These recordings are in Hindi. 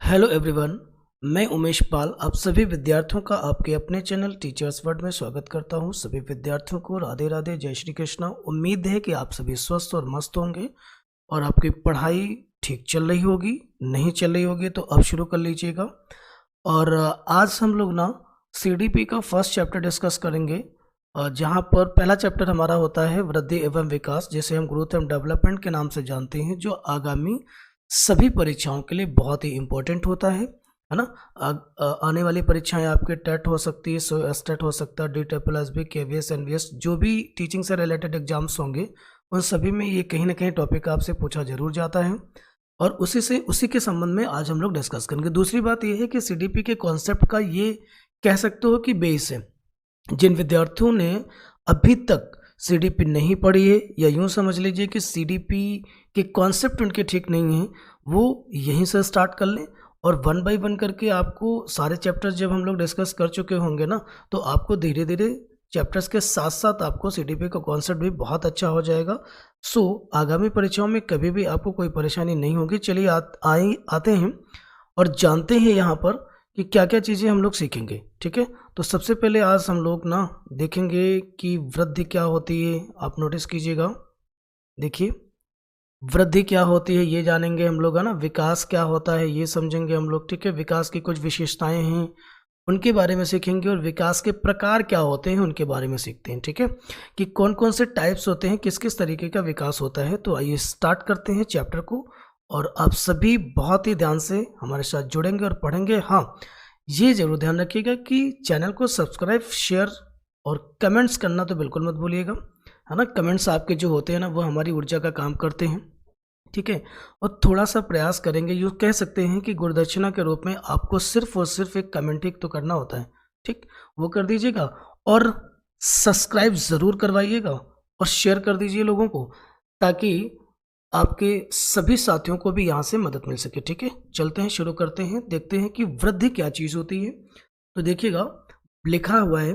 Hello everyone. मैं उमेश पाल आप सभी विद्यार्थियों का आपके अपने चैनल टीचर्स वर्ड में स्वागत करता हूं। सभी विद्यार्थियों को राधे राधे, जय श्री कृष्णा। उम्मीद है कि आप सभी स्वस्थ और मस्त होंगे और आपकी पढ़ाई ठीक चल रही होगी। नहीं चल रही होगी तो अब शुरू कर लीजिएगा। और आज हम लोग ना सीडीपी का फर्स्ट चैप्टर डिस्कस करेंगे, जहां पर पहला चैप्टर हमारा होता है वृद्धि एवं विकास, जिसे हम ग्रोथ एवं डेवलपमेंट के नाम से जानते हैं, जो आगामी सभी परीक्षाओं के लिए बहुत ही इम्पोर्टेंट होता है ना। आने वाली परीक्षाएं आपके टेट हो सकती है, सो एस्टेट हो सकता है, DSSB, KVS, NVS, जो भी टीचिंग से रिलेटेड एग्जाम्स होंगे उन सभी में ये कहीं ना कहीं टॉपिक आपसे पूछा जरूर जाता है और उसी के संबंध में आज हम लोग डिस्कस करेंगे। दूसरी बात यह है कि सीडीपी के कॉन्सेप्ट का ये कह सकते हो कि बेस है। जिन विद्यार्थियों ने अभी तक सीडीपी नहीं पढ़ी है, या यूं समझ लीजिए कि सीडीपी के कॉन्सेप्ट उनके ठीक नहीं हैं, वो यहीं से स्टार्ट कर लें और वन बाय वन करके आपको सारे चैप्टर्स जब हम लोग डिस्कस कर चुके होंगे ना, तो आपको धीरे धीरे चैप्टर्स के साथ साथ आपको सीडीपी का कॉन्सेप्ट भी बहुत अच्छा हो जाएगा। आगामी परीक्षाओं में कभी भी आपको कोई परेशानी नहीं होगी। चलिए आते हैं और जानते हैं यहाँ पर कि क्या क्या चीज़ें हम लोग सीखेंगे। ठीक है, तो सबसे पहले आज हम लोग ना देखेंगे कि वृद्धि क्या होती है। आप नोटिस कीजिएगा, देखिए वृद्धि क्या होती है ये जानेंगे हम लोग, है ना। विकास क्या होता है ये समझेंगे हम लोग। ठीक है, विकास की कुछ विशेषताएं हैं उनके बारे में सीखेंगे और विकास के प्रकार क्या होते हैं उनके बारे में सीखते हैं। ठीक है, कि कौन कौन से टाइप्स होते हैं, किस किस तरीके का विकास होता है। तो आइए स्टार्ट करते हैं चैप्टर को और आप सभी बहुत ही ध्यान से हमारे साथ जुड़ेंगे और पढ़ेंगे। हाँ, ये जरूर ध्यान रखिएगा कि चैनल को सब्सक्राइब, शेयर और कमेंट्स करना तो बिल्कुल मत भूलिएगा, है ना। कमेंट्स आपके जो होते हैं ना, वो हमारी ऊर्जा का काम करते हैं। ठीक है, और थोड़ा सा प्रयास करेंगे, यूँ कह सकते हैं कि गुरुदक्षिणा के रूप में आपको सिर्फ और सिर्फ एक कमेंट ही तो करना होता है। ठीक, वो कर दीजिएगा और सब्सक्राइब ज़रूर करवाइएगा और शेयर कर दीजिए लोगों को, ताकि आपके सभी साथियों को भी यहाँ से मदद मिल सके। ठीक है, चलते हैं, शुरू करते हैं, देखते हैं कि वृद्धि क्या चीज़ होती है। तो देखिएगा, लिखा हुआ है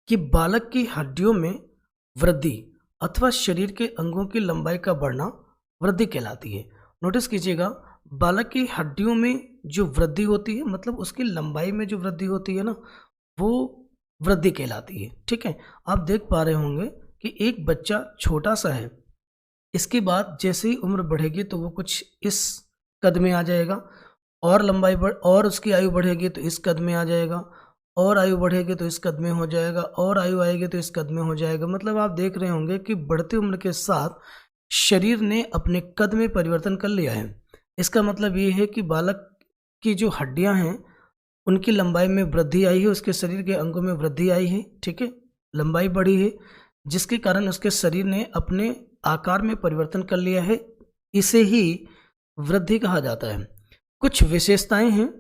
कि बालक की हड्डियों में वृद्धि अथवा शरीर के अंगों की लंबाई का बढ़ना वृद्धि कहलाती है। नोटिस कीजिएगा, बालक की हड्डियों में जो वृद्धि होती है, मतलब उसकी लंबाई में जो वृद्धि होती है ना, वो वृद्धि कहलाती है। ठीक है, आप देख पा रहे होंगे कि एक बच्चा छोटा सा है, इसके बाद जैसे ही उम्र बढ़ेगी तो वो कुछ इस कद में आ जाएगा, और लंबाई बढ़ और उसकी आयु बढ़ेगी तो इस कद में आ जाएगा, और आयु बढ़ेगी तो इस कद में हो जाएगा, और आयु आएगी तो इस कद में हो जाएगा। मतलब आप देख रहे होंगे कि बढ़ती उम्र के साथ शरीर ने अपने कद में परिवर्तन कर लिया है। इसका मतलब ये है कि बालक की जो हड्डियां हैं उनकी लंबाई में वृद्धि आई है, उसके शरीर के अंगों में वृद्धि आई है। ठीक है, लंबाई बढ़ी है, जिसके कारण उसके शरीर ने अपने आकार में परिवर्तन कर लिया है। इसे ही वृद्धि कहा जाता है। कुछ विशेषताएं हैं,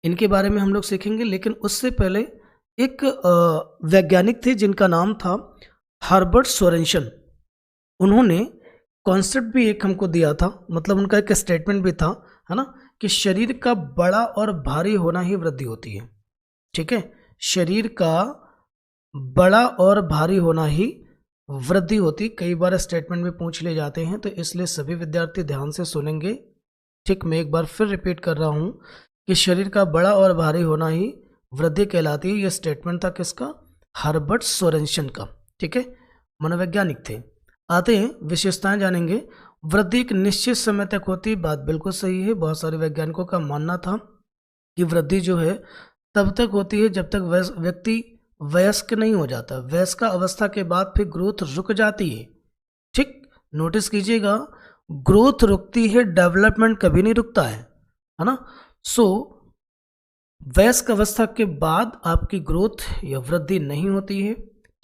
इनके बारे में हम लोग सीखेंगे, लेकिन उससे पहले एक वैज्ञानिक थे जिनका नाम था हर्बर्ट सोरेनसन। उन्होंने कॉन्सेप्ट भी एक हमको दिया था, मतलब उनका एक स्टेटमेंट भी था, है ना, कि शरीर का बड़ा और भारी होना ही वृद्धि होती है। ठीक है, शरीर का बड़ा और भारी होना ही वृद्धि होती। कई बार स्टेटमेंट में पूछ ले जाते हैं, तो इसलिए सभी विद्यार्थी ध्यान से सुनेंगे। ठीक, मैं एक बार फिर रिपीट कर रहा हूँ कि शरीर का बड़ा और भारी होना ही वृद्धि कहलाती है। यह स्टेटमेंट था किसका? हर्बर्ट सोरेनसन का। ठीक है, मनोवैज्ञानिक थे। आते हैं, विशेषताएं जानेंगे। वृद्धि एक निश्चित समय तक होती है, बात बिल्कुल सही है। बहुत सारे वैज्ञानिकों का मानना था कि वृद्धि जो है तब तक होती है जब तक व्यक्ति वयस्क नहीं हो जाता। वयस्क अवस्था के बाद फिर ग्रोथ रुक जाती है। ठीक, नोटिस कीजिएगा, ग्रोथ रुकती है, डेवलपमेंट कभी नहीं रुकता है ना। वयस्क अवस्था के बाद आपकी ग्रोथ या वृद्धि नहीं होती है।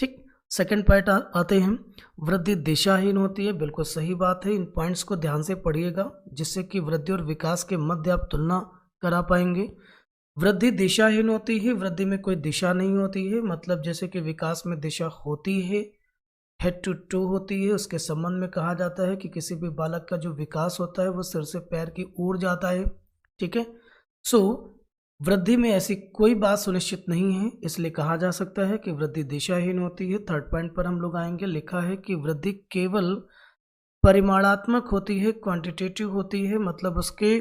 ठीक, सेकंड पॉइंट आते हैं, वृद्धि दिशाहीन होती है। बिल्कुल सही बात है, इन पॉइंट्स को ध्यान से पढ़िएगा, जिससे कि वृद्धि और विकास के मध्य आप तुलना करा पाएंगे। वृद्धि दिशाहीन होती है, वृद्धि में कोई दिशा नहीं होती है। मतलब जैसे कि विकास में दिशा होती है, हेड टू टू होती है। उसके संबंध में कहा जाता है कि किसी भी बालक का जो विकास होता है वो सिर से पैर की ओर जाता है। ठीक है, वृद्धि में ऐसी कोई बात सुनिश्चित नहीं है, इसलिए कहा जा सकता है कि वृद्धि दिशाहीन होती है। थर्ड पॉइंट पर हम लोग आएंगे। लिखा है कि वृद्धि केवल परिमाणात्मक होती है, क्वांटिटेटिव होती है, मतलब उसके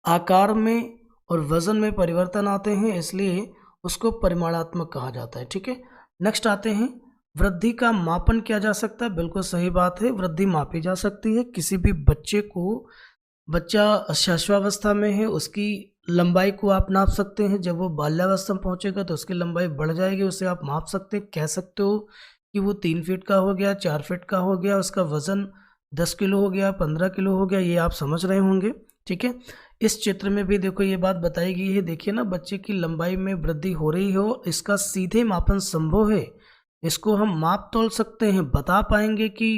आकार में और वजन में परिवर्तन आते हैं, इसलिए उसको परिमाणात्मक कहा जाता है। ठीक है, नेक्स्ट आते हैं, वृद्धि का मापन किया जा सकता है। बिल्कुल सही बात है, वृद्धि मापी जा सकती है। किसी भी बच्चे को, बच्चा शिशुअवस्था में है, उसकी लंबाई को आप नाप सकते हैं। जब वो बाल्यावस्था में पहुंचेगा तो उसकी लंबाई बढ़ जाएगी, उसे आप माप सकते हैं। कह सकते हो कि वो 3 फीट का हो गया, 4 फीट का हो गया, उसका वजन 10 किलो हो गया, 15 किलो हो गया, ये आप समझ रहे होंगे। ठीक है, इस चित्र में भी देखो ये बात बताई गई है। देखिए ना, बच्चे की लंबाई में वृद्धि हो रही हो, इसका सीधे मापन संभव है। इसको हम माप तोल सकते हैं, बता पाएंगे कि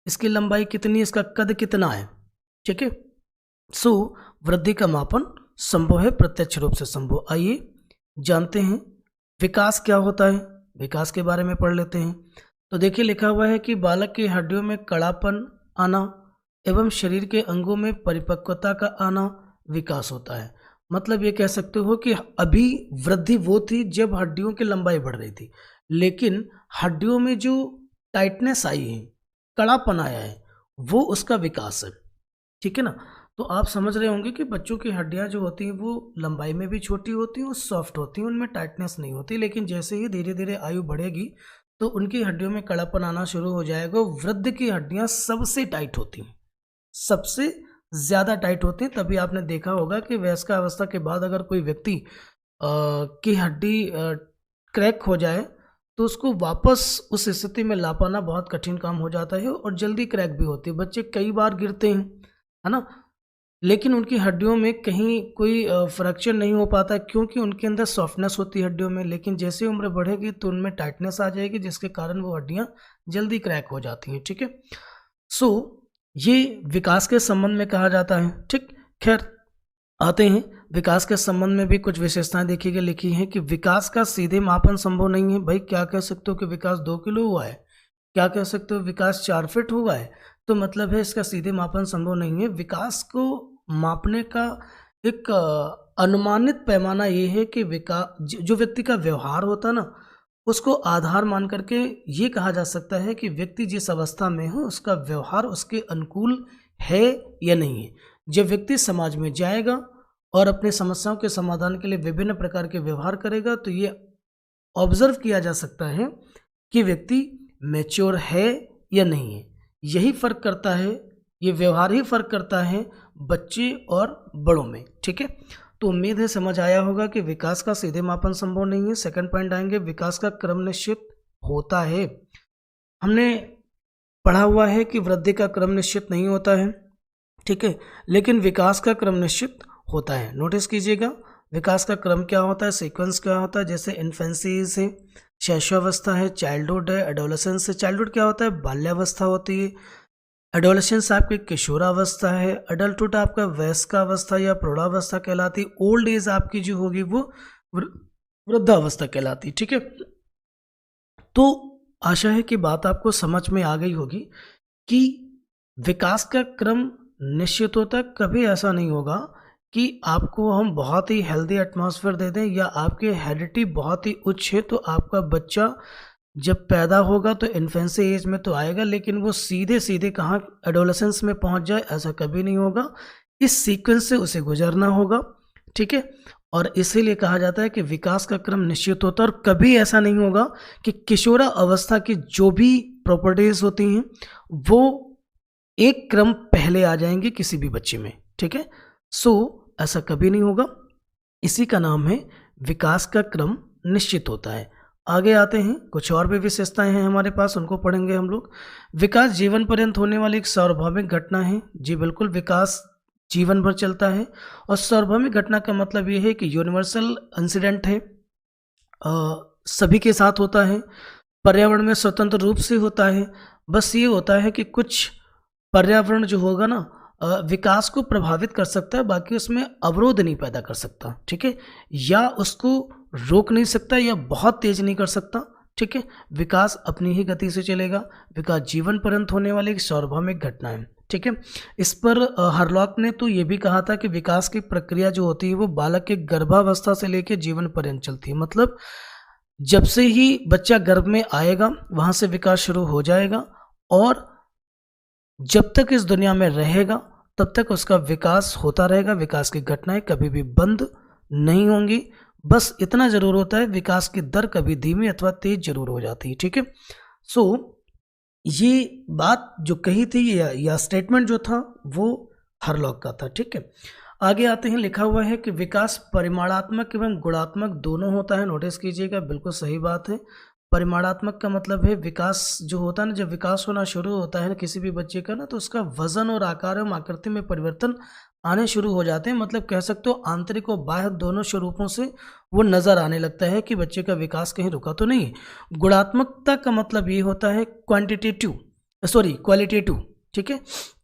इसकी लंबाई कितनी, इसका कद कितना है। ठीक है, सो वृद्धि का मापन संभव है, प्रत्यक्ष रूप से संभव। आइए जानते हैं विकास क्या होता है, विकास के बारे में पढ़ लेते हैं। तो देखिए लिखा हुआ है कि बालक की हड्डियों में कड़ापन आना एवं शरीर के अंगों में परिपक्वता का आना विकास होता है। मतलब ये कह सकते हो कि अभी वृद्धि वो थी जब हड्डियों की लंबाई बढ़ रही थी, लेकिन हड्डियों में जो टाइटनेस आई है, कड़ापन आया है, वो उसका विकास है। ठीक है ना, तो आप समझ रहे होंगे कि बच्चों की हड्डियां जो होती हैं वो लंबाई में भी छोटी होती हैं और सॉफ्ट होती हैं, उनमें टाइटनेस नहीं होती। लेकिन जैसे ही धीरे धीरे आयु बढ़ेगी तो उनकी हड्डियों में कड़ापन आना शुरू हो जाएगा। वृद्ध की हड्डियां सबसे टाइट होती हैं, सबसे ज़्यादा टाइट होती हैं। तभी आपने देखा होगा कि वयस्कावस्था के बाद अगर कोई व्यक्ति की हड्डी क्रैक हो जाए तो उसको वापस उस स्थिति में ला पाना बहुत कठिन काम हो जाता है और जल्दी क्रैक भी होती है। बच्चे कई बार गिरते हैं, है ना, लेकिन उनकी हड्डियों में कहीं कोई फ्रैक्चर नहीं हो पाता, क्योंकि उनके अंदर सॉफ्टनेस होती है हड्डियों में। लेकिन जैसे उम्र बढ़ेगी तो उनमें टाइटनेस आ जाएगी, जिसके कारण वो हड्डियां जल्दी क्रैक हो जाती हैं। ठीक है, सो ये विकास के संबंध में कहा जाता है। ठीक, खैर आते हैं, विकास के संबंध में भी कुछ विशेषताएं देखी गई, लिखी हैं कि विकास का सीधे मापन संभव नहीं है। भाई क्या कह सकते हो कि विकास 2 किलो हुआ है, क्या कह सकते हो विकास 4 फीट हुआ है, तो मतलब है इसका सीधे मापन संभव नहीं है। विकास को मापने का एक अनुमानित पैमाना ये है कि विकास, जो व्यक्ति का व्यवहार होता है ना, उसको आधार मान करके ये कहा जा सकता है कि व्यक्ति जिस अवस्था में हो उसका व्यवहार उसके अनुकूल है या नहीं है। जब व्यक्ति समाज में जाएगा और अपनी समस्याओं के समाधान के लिए विभिन्न प्रकार के व्यवहार करेगा तो ये ऑब्जर्व किया जा सकता है कि व्यक्ति मैच्योर है या नहीं है। यही फर्क करता है, ये व्यवहार ही फर्क करता है बच्चे और बड़ों में। ठीक है, तो उम्मीद है समझ आया होगा कि विकास का सीधे मापन संभव नहीं है। सेकंड पॉइंट आएंगे, विकास का क्रम निश्चित होता है। हमने पढ़ा हुआ है कि वृद्धि का क्रम निश्चित नहीं होता है, ठीक है, लेकिन विकास का क्रम निश्चित होता है। नोटिस कीजिएगा विकास का क्रम क्या होता है, सीक्वेंस क्या होता है। जैसे इन्फेंसी है, शैशवावस्था है, चाइल्डहुड है, एडोलेसेंस है। चाइल्डहुड क्या होता है, बाल्यावस्था होती है। एडोलेसेंस आपकी किशोरावस्था है। अडल्टहुड आपका वयस्कावस्था या प्रौढ़ावस्था कहलाती। ओल्ड एज आपकी जो होगी वो वृद्धावस्था कहलाती। ठीक है, तो आशा है कि बात आपको समझ में आ गई होगी कि विकास का क्रम निश्चित होता है। कभी ऐसा नहीं होगा कि आपको हम बहुत ही हेल्दी एटमॉस्फेयर दे दें या आपकी हेरिडिटी बहुत ही उच्च है तो आपका बच्चा जब पैदा होगा तो इन्फेंसी एज में तो आएगा, लेकिन वो सीधे सीधे कहाँ एडोलेसेंस में पहुंच जाए, ऐसा कभी नहीं होगा। इस सीक्वेंस से उसे गुजरना होगा। ठीक है, और इसीलिए कहा जाता है कि विकास का क्रम निश्चित होता है और कभी ऐसा नहीं होगा कि किशोरा अवस्था की जो भी प्रॉपर्टीज होती हैं वो एक क्रम पहले आ जाएंगे किसी भी बच्चे में। ठीक है, सो ऐसा कभी नहीं होगा। इसी का नाम है विकास का क्रम निश्चित होता है। आगे आते हैं, कुछ और भी विशेषताएं हैं हमारे पास, उनको पढ़ेंगे हम लोग। विकास जीवन पर्यंत होने वाली एक सार्वभौमिक घटना है। जी बिल्कुल, विकास जीवन भर चलता है और सार्वभौमिक घटना का मतलब ये है कि यूनिवर्सल इंसिडेंट है, सभी के साथ होता है, पर्यावरण में स्वतंत्र रूप से होता है। बस ये होता है कि कुछ पर्यावरण जो होगा ना विकास को प्रभावित कर सकता है, बाकी उसमें अवरोध नहीं पैदा कर सकता। ठीक है, या उसको रोक नहीं सकता या बहुत तेज नहीं कर सकता। ठीक है, विकास अपनी ही गति से चलेगा। विकास जीवन पर्यंत होने वाली एक सार्वभौमिक घटना है। ठीक है, इस पर हरलॉक ने तो ये भी कहा था कि विकास की प्रक्रिया जो होती है वो बालक के गर्भावस्था से लेकर जीवन पर्यंत चलती है। मतलब जब से ही बच्चा गर्भ में आएगा वहां से विकास शुरू हो जाएगा और जब तक इस दुनिया में रहेगा तब तक उसका विकास होता रहेगा। विकास की घटनाएं कभी भी बंद नहीं होंगी। बस इतना जरूर होता है, विकास की दर कभी धीमी अथवा तेज जरूर हो जाती है। ठीक है, सो ये बात जो कही थी या स्टेटमेंट जो था वो हरलॉक का था। ठीक है, आगे आते हैं, लिखा हुआ है कि विकास परिमाणात्मक एवं गुणात्मक दोनों होता है। नोटिस कीजिएगा, बिल्कुल सही बात है। परिमाणात्मक का मतलब है विकास जो होता है ना, जब विकास होना शुरू होता है ना किसी भी बच्चे का ना, तो उसका वजन और आकार एवं आकृति में परिवर्तन आने शुरू हो जाते हैं। मतलब कह सकते हो आंतरिक और बाह्य दोनों स्वरूपों से वो नजर आने लगता है कि बच्चे का विकास कहीं रुका तो नहीं है। गुणात्मकता का मतलब ये होता है क्वालिटेटिव। ठीक है,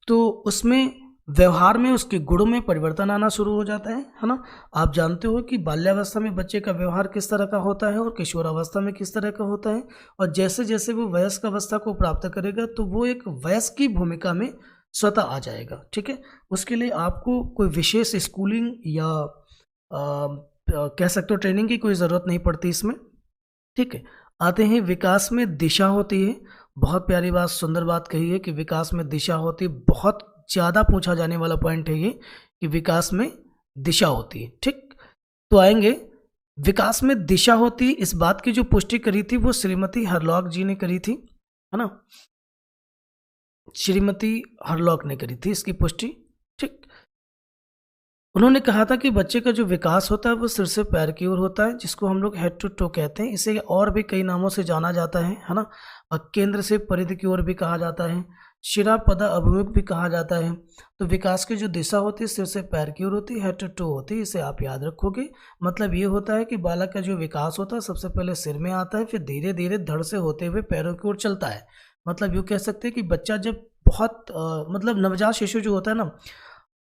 तो उसमें व्यवहार में उसके गुणों में परिवर्तन आना शुरू हो जाता है ना। आप जानते हो कि बाल्यावस्था में बच्चे का व्यवहार किस तरह का होता है और किशोरावस्था में किस तरह का होता है, और जैसे जैसे वो वयस्क अवस्था को प्राप्त करेगा तो वो एक वयस्क की भूमिका में स्वतः आ जाएगा। ठीक है, उसके लिए आपको कोई विशेष स्कूलिंग या कह सकते हो ट्रेनिंग की कोई ज़रूरत नहीं पड़ती इसमें। ठीक है, आते हैं विकास में दिशा होती है। बहुत प्यारी बात, सुंदर बात कही है कि विकास में दिशा होती है। बहुत ज़्यादा पूछा जाने वाला पॉइंट है ये कि विकास में दिशा होती है। ठीक, तो आएंगे, विकास में दिशा होती है, इस बात की जो पुष्टि करी थी वो श्रीमती हरलॉक जी ने करी थी, है ना। श्रीमती हरलॉक ने करी थी इसकी पुष्टि। ठीक, उन्होंने कहा था कि बच्चे का जो विकास होता है वो सिर से पैर की ओर होता है, जिसको हम लोग हेड टू टो कहते हैं। इसे और भी कई नामों से जाना जाता है ना। केंद्र से परिधि की ओर भी कहा जाता है, शिरा पदा अभिमुख भी कहा जाता है। तो विकास की जो दिशा होती है सिर से पैर की ओर होती है, हेड टू टो होती है, इसे आप याद रखोगे। मतलब ये होता है कि बालक का जो विकास होता है सबसे पहले सिर में आता है, फिर धीरे धीरे धड़ से होते हुए पैरों की ओर चलता है। मतलब यूँ कह सकते हैं कि बच्चा जब बहुत मतलब नवजात शिशु जो होता है ना,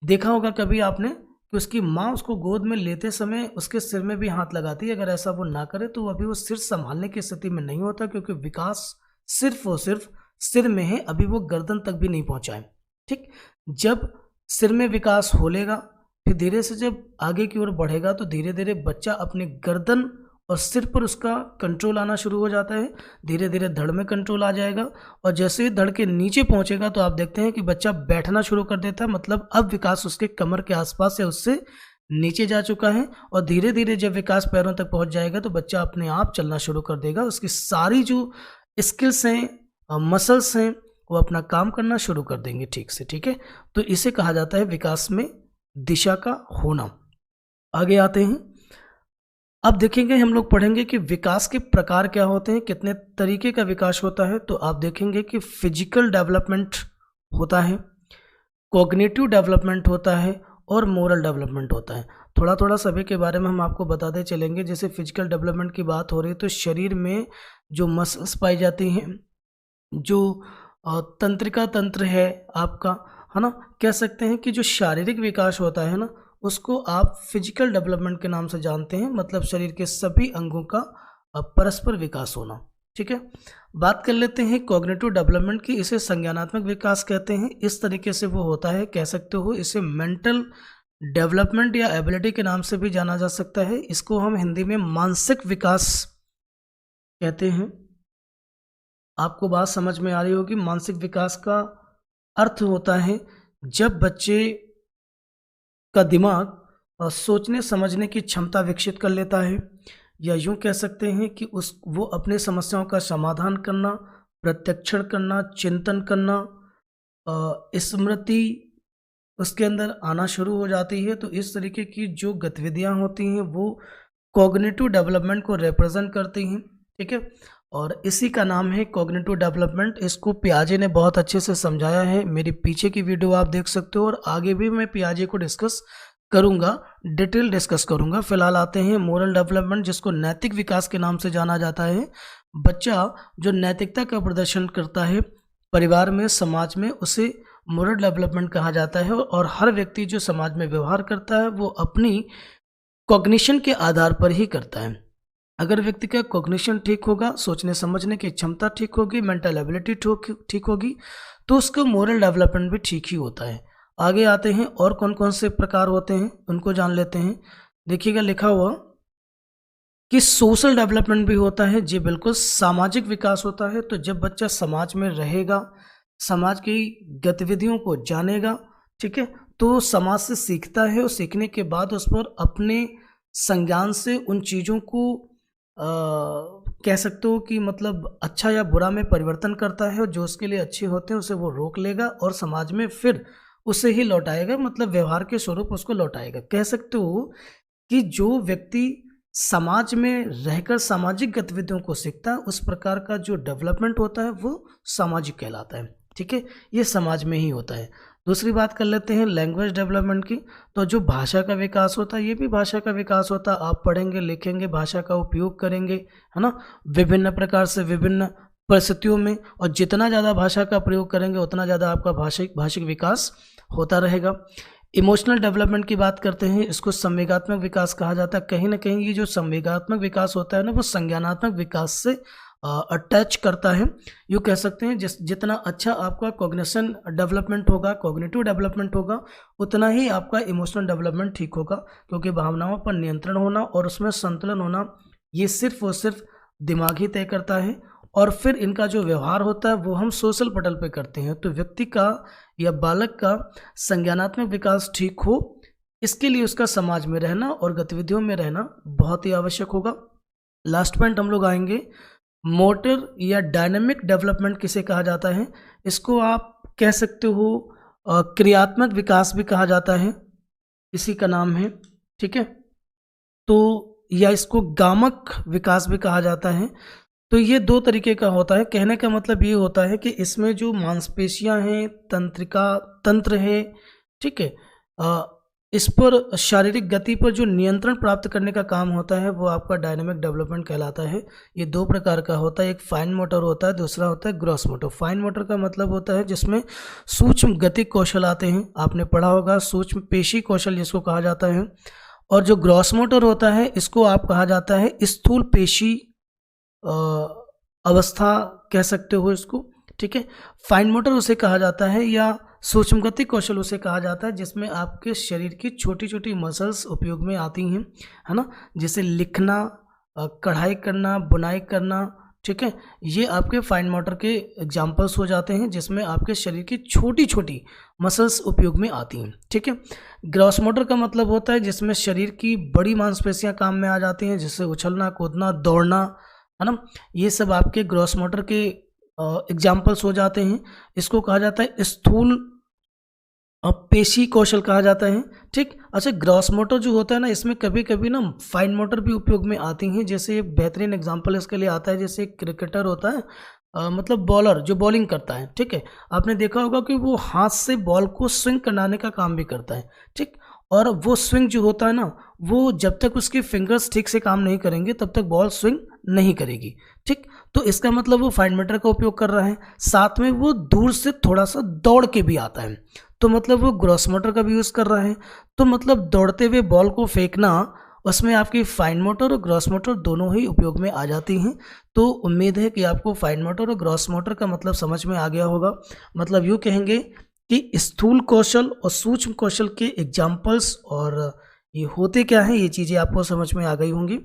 देखा होगा कभी आपने कि उसकी माँ उसको गोद में लेते समय उसके सिर में भी हाथ लगाती है। अगर ऐसा वो ना करे तो अभी वो सिर संभालने की स्थिति में नहीं होता, क्योंकि विकास सिर्फ और सिर्फ सिर में है, अभी वो गर्दन तक भी नहीं पहुंचा है। ठीक, जब सिर में विकास हो लेगा, फिर धीरे से जब आगे की ओर बढ़ेगा तो धीरे धीरे बच्चा अपने गर्दन और सिर पर उसका कंट्रोल आना शुरू हो जाता है। धीरे धीरे धड़ में कंट्रोल आ जाएगा, और जैसे ही धड़ के नीचे पहुंचेगा तो आप देखते हैं कि बच्चा बैठना शुरू कर देता है। मतलब अब विकास उसके कमर के आसपास या उससे नीचे जा चुका है, और धीरे धीरे जब विकास पैरों तक पहुंच जाएगा तो बच्चा अपने आप चलना शुरू कर देगा। उसकी सारी जो स्किल्स हैं, मसल्स हैं, वो अपना काम करना शुरू कर देंगे ठीक से। ठीक है, तो इसे कहा जाता है विकास में दिशा का होना। आगे आते हैं, अब देखेंगे, हम लोग पढ़ेंगे कि विकास के प्रकार क्या होते हैं, कितने तरीके का विकास होता है। तो आप देखेंगे कि फिजिकल डेवलपमेंट होता है, कॉग्निटिव डेवलपमेंट होता है और मोरल डेवलपमेंट होता है। थोड़ा थोड़ा सभी के बारे में हम आपको बताते चलेंगे। जैसे फिजिकल डेवलपमेंट की बात हो रही है तो शरीर में जो मसल्स पाई जाती हैं, जो तंत्रिका तंत्र है आपका, है ना, कह सकते हैं कि जो शारीरिक विकास होता है ना, उसको आप फिजिकल डेवलपमेंट के नाम से जानते हैं। मतलब शरीर के सभी अंगों का परस्पर विकास होना। ठीक है, बात कर लेते हैं कॉग्निटिव डेवलपमेंट की। इसे संज्ञानात्मक विकास कहते हैं। इस तरीके से वो होता है, कह सकते हो इसे मेंटल डेवलपमेंट या एबिलिटी के नाम से भी जाना जा सकता है। इसको हम हिंदी में मानसिक विकास कहते हैं। आपको बात समझ में आ रही होगी। मानसिक विकास का अर्थ होता है जब बच्चे का दिमाग सोचने समझने की क्षमता विकसित कर लेता है, या यूं कह सकते हैं कि वो अपने समस्याओं का समाधान करना, प्रत्यक्षण करना, चिंतन करना, स्मृति उसके अंदर आना शुरू हो जाती है। तो इस तरीके की जो गतिविधियां होती हैं वो कॉग्निटिव डेवलपमेंट को रिप्रेजेंट करती हैं। ठीक है, और इसी का नाम है कॉग्निटिव डेवलपमेंट। इसको पियाजे ने बहुत अच्छे से समझाया है। मेरी पीछे की वीडियो आप देख सकते हो, और आगे भी मैं पियाजे को डिस्कस करूंगा, डिटेल डिस्कस करूंगा। फिलहाल आते हैं मोरल डेवलपमेंट, जिसको नैतिक विकास के नाम से जाना जाता है। बच्चा जो नैतिकता का प्रदर्शन करता है परिवार में, समाज में, उसे मोरल डेवलपमेंट कहा जाता है। और हर व्यक्ति जो समाज में व्यवहार करता है वो अपनी कॉग्निशन के आधार पर ही करता है। अगर व्यक्ति का कॉग्निशन ठीक होगा, सोचने समझने की क्षमता ठीक होगी, मेंटल एबिलिटी ठीक होगी, तो उसका मोरल डेवलपमेंट भी ठीक ही होता है। आगे आते हैं, और कौन कौन से प्रकार होते हैं उनको जान लेते हैं। देखिएगा, लिखा हुआ कि सोशल डेवलपमेंट भी होता है। जी बिल्कुल, सामाजिक विकास होता है। तो जब बच्चा समाज में रहेगा, समाज की गतिविधियों को जानेगा, ठीक है। तो समाज से सीखता है और सीखने के बाद उस पर अपने संज्ञान से उन चीज़ों को कह सकते हो कि मतलब अच्छा या बुरा में परिवर्तन करता है, और जो उसके लिए अच्छे होते हैं उसे वो रोक लेगा और समाज में फिर उसे ही लौटाएगा, मतलब व्यवहार के स्वरूप उसको लौटाएगा। कह सकते हो कि जो व्यक्ति समाज में रहकर सामाजिक गतिविधियों को सीखता है, उस प्रकार का जो डेवलपमेंट होता है वो सामाजिक कहलाता है। ठीक है, ये समाज में ही होता है। दूसरी बात कर लेते हैं लैंग्वेज डेवलपमेंट की। तो जो भाषा का विकास होता है, ये भी भाषा का विकास होता है। आप पढ़ेंगे, लिखेंगे, भाषा का उपयोग करेंगे, है ना, विभिन्न प्रकार से विभिन्न परिस्थितियों में, और जितना ज़्यादा भाषा का प्रयोग करेंगे उतना ज़्यादा आपका भाषिक विकास होता रहेगा। इमोशनल डेवलपमेंट की बात करते हैं, इसको संवेगात्मक विकास कहा जाता है। कहीं ना कहीं ये जो संवेगात्मक विकास होता है ना, वो संज्ञानात्मक विकास से अटैच करता है। यूँ कह सकते हैं जितना अच्छा आपका कॉग्निशन डेवलपमेंट होगा, कॉग्निटिव डेवलपमेंट होगा, उतना ही आपका इमोशनल डेवलपमेंट ठीक होगा, क्योंकि भावनाओं पर नियंत्रण होना और उसमें संतुलन होना, ये सिर्फ और सिर्फ दिमाग ही तय करता है। और फिर इनका जो व्यवहार होता है वो हम सोशल पटल पे करते हैं। तो व्यक्ति का या बालक का संज्ञानात्मक विकास ठीक हो, इसके लिए उसका समाज में रहना और गतिविधियों में रहना बहुत ही आवश्यक होगा। लास्ट पॉइंट हम लोग आएंगे, मोटर या डायनेमिक डेवलपमेंट किसे कहा जाता है। इसको आप कह सकते हो क्रियात्मक विकास भी कहा जाता है, इसी का नाम है। ठीक है, तो या इसको गामक विकास भी कहा जाता है। तो ये दो तरीके का होता है। कहने का मतलब ये होता है कि इसमें जो मांसपेशियां हैं, तंत्र है, ठीक है, इस पर शारीरिक गति पर जो नियंत्रण प्राप्त करने का काम होता है वो आपका डायनामिक डेवलपमेंट कहलाता है। ये दो प्रकार का होता है, एक फाइन मोटर होता है, दूसरा होता है ग्रॉस मोटर। फाइन मोटर का मतलब होता है जिसमें सूक्ष्म गतिक कौशल आते हैं, आपने पढ़ा होगा सूक्ष्म पेशी कौशल जिसको कहा जाता है। और जो ग्रॉस मोटर होता है इसको आप कहा जाता है स्थूल पेशी अवस्था कह सकते हो इसको। ठीक है, फाइन मोटर उसे कहा जाता है या सूक्ष्म गतिक कौशल उसे कहा जाता है जिसमें आपके शरीर की छोटी छोटी मसल्स उपयोग में आती हैं, है ना, जैसे लिखना, कढ़ाई करना, बुनाई करना। ठीक है, ये आपके फाइन मोटर के एग्जाम्पल्स हो जाते हैं जिसमें आपके शरीर की छोटी छोटी मसल्स उपयोग में आती हैं। ठीक है, ग्रॉस मोटर का मतलब होता है जिसमें शरीर की बड़ी मांसपेशियां काम में आ जाती हैं, जिससे उछलना, कूदना, दौड़ना, है ना, ये सब आपके ग्रॉस मोटर के एग्जाम्पल्स हो जाते हैं। इसको कहा जाता है स्थूल पेशी कौशल कहा जाता है। ठीक, अच्छा, ग्रॉस मोटर जो होता है ना, इसमें कभी कभी ना फाइन मोटर भी उपयोग में आती हैं। जैसे एक बेहतरीन एग्जांपल इसके लिए आता है, जैसे एक क्रिकेटर होता है, मतलब बॉलर जो बॉलिंग करता है। ठीक है, आपने देखा होगा कि वो हाथ से बॉल को स्विंग कराने का काम भी करता है। ठीक, और वो स्विंग जो होता है ना, वो जब तक उसके फिंगर्स ठीक से काम नहीं करेंगे तब तक बॉल स्विंग नहीं करेगी। ठीक, तो इसका मतलब वो फाइन मोटर का उपयोग कर रहा है, साथ में वो दूर से थोड़ा सा दौड़ के भी आता है, तो मतलब वो ग्रॉस मोटर का भी यूज़ कर रहा है। तो मतलब दौड़ते हुए बॉल को फेंकना, उसमें आपकी फाइन मोटर और ग्रॉस मोटर दोनों ही उपयोग में आ जाती हैं। तो उम्मीद है कि आपको फाइन मोटर और ग्रॉस मोटर का मतलब समझ में आ गया होगा। मतलब यूँ कहेंगे कि स्थूल कौशल और सूक्ष्म कौशल के एग्जाम्पल्स और ये होते क्या हैं, ये चीज़ें आपको समझ में आ गई होंगी।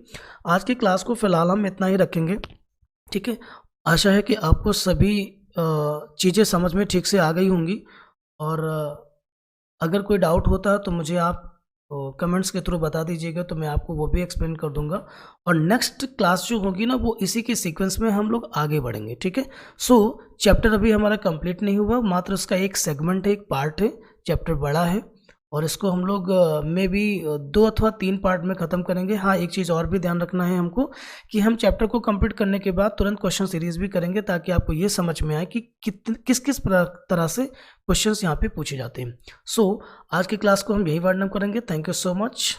आज की क्लास को फिलहाल हम इतना ही रखेंगे। ठीक है, आशा है कि आपको सभी चीज़ें समझ में ठीक से आ गई होंगी, और अगर कोई डाउट होता है तो मुझे आप कमेंट्स के थ्रू बता दीजिएगा, तो मैं आपको वो भी एक्सप्लेन कर दूंगा। और नेक्स्ट क्लास जो होगी ना, वो इसी के सीक्वेंस में हम लोग आगे बढ़ेंगे। ठीक है, सो चैप्टर अभी हमारा कंप्लीट नहीं हुआ, मात्र उसका एक सेगमेंट है, एक पार्ट है। चैप्टर बड़ा है और इसको हम लोग मे बी 2 अथवा 3 पार्ट में ख़त्म करेंगे। हाँ, एक चीज़ और भी ध्यान रखना है हमको कि हम चैप्टर को कंप्लीट करने के बाद तुरंत क्वेश्चन सीरीज़ भी करेंगे, ताकि आपको ये समझ में आए कि किस किस तरह से क्वेश्चंस यहाँ पे पूछे जाते हैं। सो आज की क्लास को हम यही वाइंड अप करेंगे। Thank you so much.